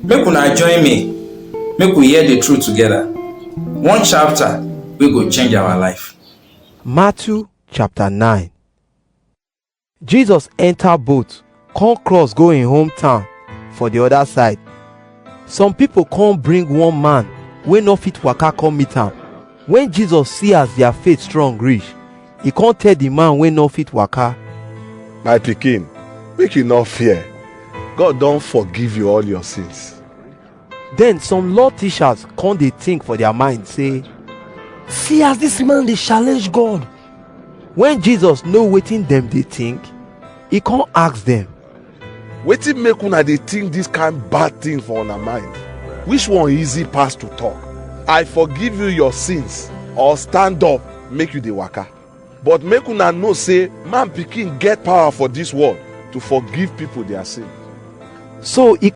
Make una join me. Make we hear the truth together. One chapter we go change our life. Matthew chapter 9. Jesus enter boat, come cross go in hometown for the other side. Some people come bring one man wey no fit waka come meet am. When Jesus see as their faith strong reach, he come tell the man wey no fit waka, My pikin, make you not fear. God don forgive you all your sins. Then some law teachers come dey think for their mind say, see as this man dey challenge God. When Jesus know wetin dem dey think, he come ask them, Wetin make una dey think this kind bad thing for una mind? Which one easy pass to talk? I forgive you your sins, or stand up make you dey waka. But make una know say man pikin get power for this world to forgive people their sin. so he